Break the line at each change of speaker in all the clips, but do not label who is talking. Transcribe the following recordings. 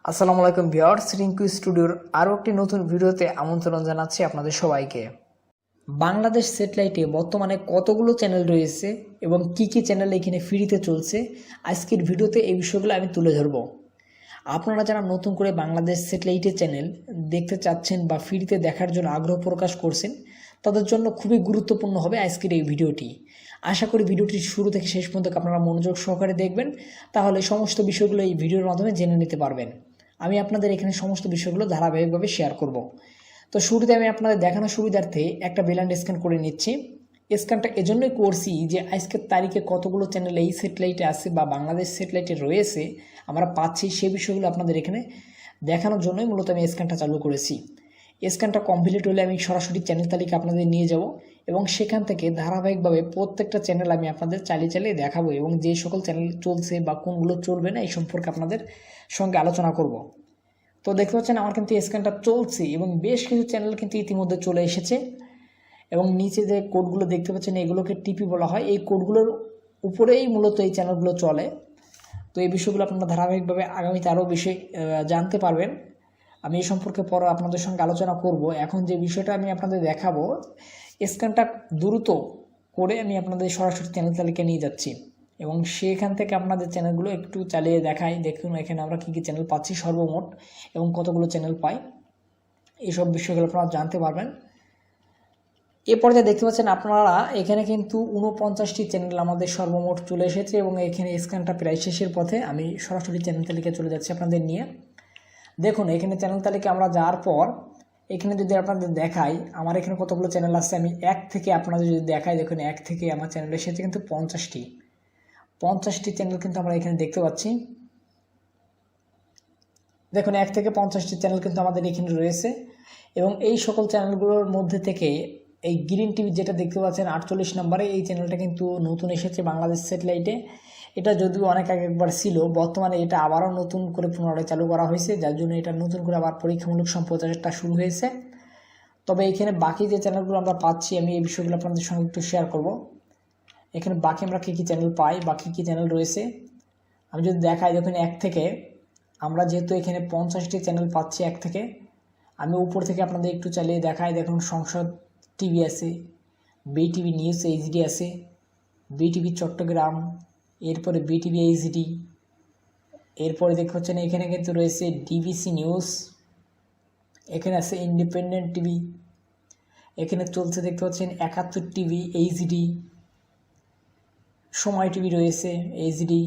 আসসালামু আলাইকুম ভিউয়ার্স, রিঙ্কু স্টুডিওর আরও একটি নতুন ভিডিওতে আমন্ত্রণ জানাচ্ছি আপনাদের সবাইকে। বাংলাদেশ স্যাটেলাইটে বর্তমানে কতগুলো চ্যানেল রয়েছে এবং কি কি চ্যানেল এখানে ফ্রিতে চলছে, আজকের ভিডিওতে এই বিষয়গুলো আমি তুলে ধরব। আপনারা যারা নতুন করে বাংলাদেশ স্যাটেলাইটের চ্যানেল দেখতে চাচ্ছেন বা ফ্রিতে দেখার জন্য আগ্রহ প্রকাশ করছেন, তাদের জন্য খুবই গুরুত্বপূর্ণ হবে আজকের এই ভিডিওটি। আশা করি ভিডিওটি শুরু থেকে শেষ পর্যন্ত আপনারা মনোযোগ সহকারে দেখবেন, তাহলে সমস্ত বিষয়গুলো এই ভিডিওর মাধ্যমে জেনে নিতে পারবেন। আমি আপনাদের এখানে সমস্ত বিষয়গুলো ধারাবাহিকভাবে শেয়ার করব। তো শুরুতে আমি আপনাদের দেখানোর সুবিধার্থে একটা বেল্যান্ড স্ক্যান করে নিচ্ছি। স্ক্যানটা এজন্যই করছি যে আজকের তারিখে কতগুলো চ্যানেল এই স্যাটেলাইটে আছে বা বাংলাদেশ স্যাটেলাইটে রয়েছে আমরা পাচ্ছি, সেই বিষয়গুলো আপনাদের এখানে দেখানোর জন্যই মূলত আমি স্ক্যানটা চালু করেছি। স্ক্যানটা কমপ্লিট হলে আমি সরাসরি চ্যানেল তালিকা আপনাদের নিয়ে যাব এবং সেখান থেকে ধারাবাহিকভাবে প্রত্যেকটা চ্যানেল আমি আপনাদের চালিয়ে চালিয়ে দেখাবো এবং যে সকল চ্যানেল চলছে বা কোনগুলো চলবে না এই সম্পর্কে আপনাদের সঙ্গে আলোচনা করব। তো দেখতে পাচ্ছেন আমার কিন্তু স্ক্যানটা চলছে এবং বেশ কিছু চ্যানেল কিন্তু ইতিমধ্যে চলে এসেছে এবং নিচে যে কোডগুলো দেখতে পাচ্ছেন এগুলোকে টিপি বলা হয়। এই কোডগুলোর উপরেই মূলত এই চ্যানেলগুলো চলে। তো এই বিষয়গুলো আপনারা ধারাবাহিকভাবে আগামীতে আরও বেশি জানতে পারবেন। আমি এই সম্পর্কে পরে আপনাদের সঙ্গে আলোচনা করব। এখন যে বিষয়টা আমি আপনাদের দেখাবো, স্ক্যানটা দ্রুত করে আমি আপনাদের সরাসরি চ্যানেল তালিকা নিয়ে যাচ্ছি এবং সেখান থেকে আপনাদের চ্যানেলগুলো একটু চালিয়ে দেখাই। দেখুন এখানে আমরা কী কী চ্যানেল পাচ্ছি সর্বমোট এবং কতগুলো চ্যানেল পাই, এইসব বিষয়গুলো আপনারা জানতে পারবেন। এ পর্যায়ে দেখতে পাচ্ছেন আপনারা এখানে কিন্তু 49টি চ্যানেল আমাদের সর্বমোট চলে এসেছে এবং এখানে স্ক্যানটা প্রায় শেষের পথে। আমি সরাসরি চ্যানেল তালিকা চলে যাচ্ছি আপনাদের নিয়ে। দেখুন এখানে চ্যানেল তালিকা আমরা যাওয়ার পর এখানে যদি আপনাদের দেখাই আমার এখানে কতগুলো চ্যানেল আছে, আমি এক থেকে আপনাদের যদি দেখাই, দেখুন এক থেকে আমার চ্যানেল এসেছে কিন্তু 50টি চ্যানেল কিন্তু আমরা এখানে দেখতে পাচ্ছি। দেখুন 1 থেকে 50টি চ্যানেল কিন্তু আমাদের এখানে রয়েছে এবং এই সকল চ্যানেলগুলোর মধ্যে থেকে এই গ্রিন টিভি যেটা দেখতে পাচ্ছেন 48 নম্বরে, এই চ্যানেলটা কিন্তু নতুন এসেছে বাংলাদেশ স্যাটেলাইটে। এটা যদিও অনেক আগে একবার ছিল, বর্তমানে এটা আবারও নতুন করে পুনরায় চালু করা হয়েছে, যার জন্য এটা নতুন করে আবার পরীক্ষামূলক সম্প্রচারটা শুরু হয়েছে। তবে এখানে বাকি যে চ্যানেলগুলো আমরা পাচ্ছি আমি এই বিষয়গুলো আপনাদের সঙ্গে একটু শেয়ার করব। এখানে বাকি আমরা কী কী চ্যানেল পাই বা কী কী চ্যানেল রয়েছে আমি যদি দেখাই, দেখুন এক থেকে আমরা যেহেতু এখানে 50টি চ্যানেল পাচ্ছি এক থেকে, আমি উপর থেকে আপনাদের একটু চালিয়ে দেখাই। দেখুন সংসদ টিভি আছে, বিটিভি নিউজ এইচডি আছে, বিটিভি চট্টগ্রাম, এরপরে বিটিভি এইচডি, এরপরে দেখতে পাচ্ছেন এখানে কিন্তু রয়েছে ডিবিসি নিউজ, এখানে আছে ইন্ডিপেন্ডেন্ট টিভি, এখানে চলছে দেখতে পাচ্ছেন 71 টিভি এইচডি, সময় টিভি রয়েছে এইচডি,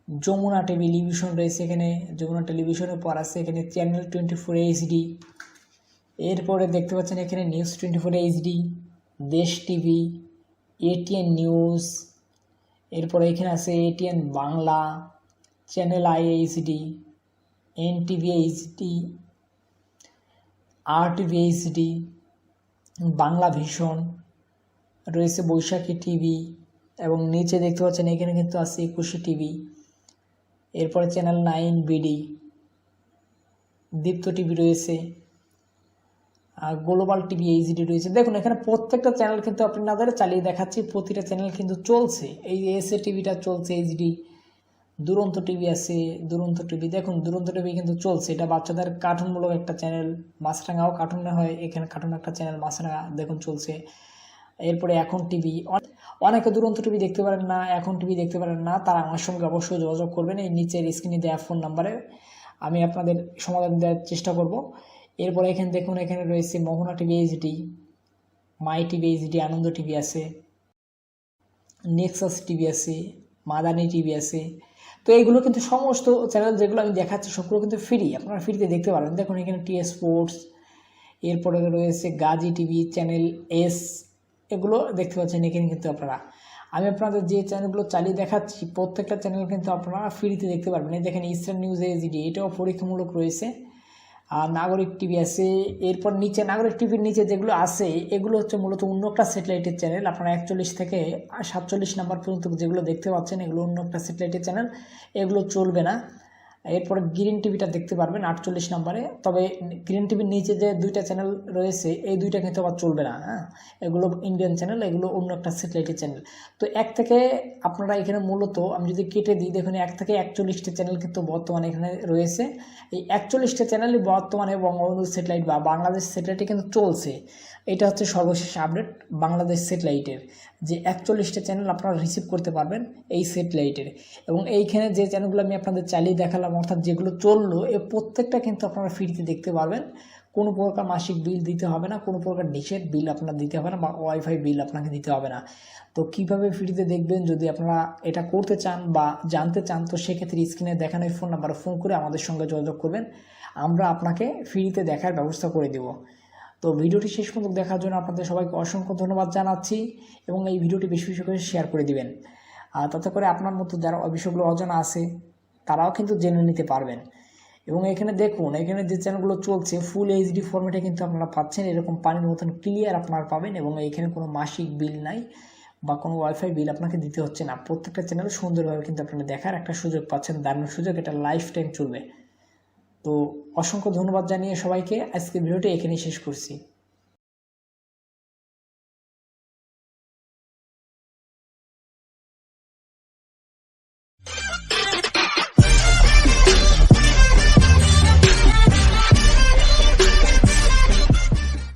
যমুনা টেলিভিশন রয়েছে, এখানে যমুনা টেলিভিশনের পর আছে এখানে চ্যানেল 24 এইচডি, এরপরে দেখতে পাচ্ছেন এখানে news 24 HD, Desh TV, ATN news, এরপরে এখানে আছে ATN Bangla, channel I HD, NTV HD, R TV HD, Bangla vision রয়েছে, বৈশাখী টিভি এবং নিচে দেখতে পাচ্ছেন এখানে কিন্তু আছে 21 টিভি, এরপরে চ্যানেল 9 বিডি, দীপ্ত টিভি রয়েছে, আর গ্লোবাল টিভি এইচডি রয়েছে। দেখুন এখানে প্রত্যেকটা চ্যানেল কিন্তু আপনাদের চালিয়ে দেখাচ্ছি, প্রতিটা চ্যানেল কিন্তু চলছে। এই এসএ টিভিটা চলছে এইচডি, দুরন্ত টিভি আছে, দুরন্ত টিভি, দেখুন দুরন্ত টিভি কিন্তু চলছে। এটা বাচ্চাদের কার্টুনমূলক একটা চ্যানেল, মাছরাঙাও কার্টুন হয়, এখানে কার্টুন একটা চ্যানেল মাছরাঙা দেখুন চলছে। এরপরে এখন টিভি, অনেকে দুরন্ত টিভি দেখতে পারেন না, এখন টিভি দেখতে পারেন না, তারা আমার সঙ্গে অবশ্যই যোগাযোগ করবেন এই নিচের স্ক্রিনে দেওয়া ফোন নাম্বারে, আমি আপনাদের সমাধান দেওয়ার চেষ্টা করব। এরপরে এখানে দেখুন এখানে রয়েছে মোহনা টিভি এইচডি, মাই টিভি এইচডি, আনন্দ টিভি আছে, নেক্সাস টিভি আছে, মাদানি টিভি আছে। তো এইগুলো কিন্তু সমস্ত চ্যানেল যেগুলো আমি দেখাচ্ছি সবগুলো কিন্তু ফ্রি, আপনারা ফ্রিতে দেখতে পারবেন। দেখুন এখানে টি স্পোর্টস, এরপরে রয়েছে গাজী টিভি, চ্যানেল এস, এগুলো দেখতে পাচ্ছেন এখানে কিন্তু আপনারা। আমি আপনাদের যে চ্যানেলগুলো চালিয়ে দেখাচ্ছি প্রত্যেকটা চ্যানেল কিন্তু আপনারা ফ্রিতে দেখতে পারবেন। এই দেখেন ইস্টার্ন নিউজ এইচডি, এটাও পরীক্ষামূলক রয়েছে, আর নাগরিক টিভি আছে। এরপর নিচে নাগরিক টিভির নিচে যেগুলো আছে এগুলো হচ্ছে মূলত অন্য একটা স্যাটেলাইটের চ্যানেল। আপনারা 41 থেকে 47 নাম্বার পর্যন্ত যেগুলো দেখতে পাচ্ছেন এগুলো অন্য একটা স্যাটেলাইটের চ্যানেল, এগুলো চলবে না। এরপরে গ্রিন টিভিটা দেখতে পারবেন 48 নম্বরে। তবে গ্রিন টিভির নিচে যে দুইটা চ্যানেল রয়েছে এই দুইটা কিন্তু আবার চলবে না, হ্যাঁ, এগুলো ইন্ডিয়ান চ্যানেল, এগুলো অন্য একটা স্যাটেলাইটের চ্যানেল। তো এক থেকে আপনারা এখানে মূলত আমি যদি কেটে দিই, দেখুন 1 থেকে 41টা চ্যানেল কিন্তু বর্তমানে এখানে রয়েছে। এই 41টা চ্যানেলই বর্তমানে বঙ্গবন্ধু স্যাটেলাইট বা বাংলাদেশ স্যাটেলাইটে কিন্তু চলছে। এটা হচ্ছে সর্বশেষ আপডেট বাংলাদেশ স্যাটেলাইটের, যে 41টা চ্যানেল আপনারা রিসিভ করতে পারবেন এই স্যাটেলাইটের। এবং এইখানে যে চ্যানেলগুলো আমি আপনাদের চালিয়ে দেখালাম, অর্থাৎ যেগুলো চললো, এই প্রত্যেকটা কিন্তু আপনারা ফ্রিতে দেখতে পারবেন। কোনো প্রকার মাসিক বিল দিতে হবে না, কোনো প্রকার ডিশের বিল আপনার দিতে হবে না, বা ওয়াইফাই বিল আপনাকে দিতে হবে না। তো কিভাবে ফ্রিতে দেখবেন, যদি আপনারা এটা করতে চান বা জানতে চান, তো সেক্ষেত্রে স্ক্রিনে দেখানো ফোন নাম্বারে ফোন করে আমাদের সঙ্গে যোগাযোগ করবেন, আমরা আপনাকে ফ্রিতে দেখার ব্যবস্থা করে দেব। তো ভিডিওটি শেষ পর্যন্ত দেখার জন্য আপনাদের সবাইকে অসংখ্য ধন্যবাদ জানাচ্ছি, এবং এই ভিডিওটি বেশি বেশি করে শেয়ার করে দিবেন। আর তাতে করে আপনার মতো যারা বিষয়গুলো অজানা আছে তারাও কিন্তু জেনে নিতে পারবেন। এবং এখানে দেখুন, এখানে যে চ্যানেলগুলো চলছে ফুল এইচডি ফরম্যাটে কিন্তু আপনারা পাচ্ছেন, এরকম পানির মতন ক্লিয়ার আপনারা পাবেন। এবং এখানে কোনো মাসিক বিল নাই বা কোনো ওয়াইফাই বিল আপনাকে দিতে হচ্ছে না। প্রত্যেকটা চ্যানেল সুন্দরভাবে কিন্তু আপনারা দেখার একটা সুযোগ পাচ্ছেন, দারুণ সুযোগ, এটা লাইফ টাইম চলবে। তো অসংখ্য ধন্যবাদ জানিয়ে সবাইকে আজকের ভিডিওটি এখানেই শেষ করছি।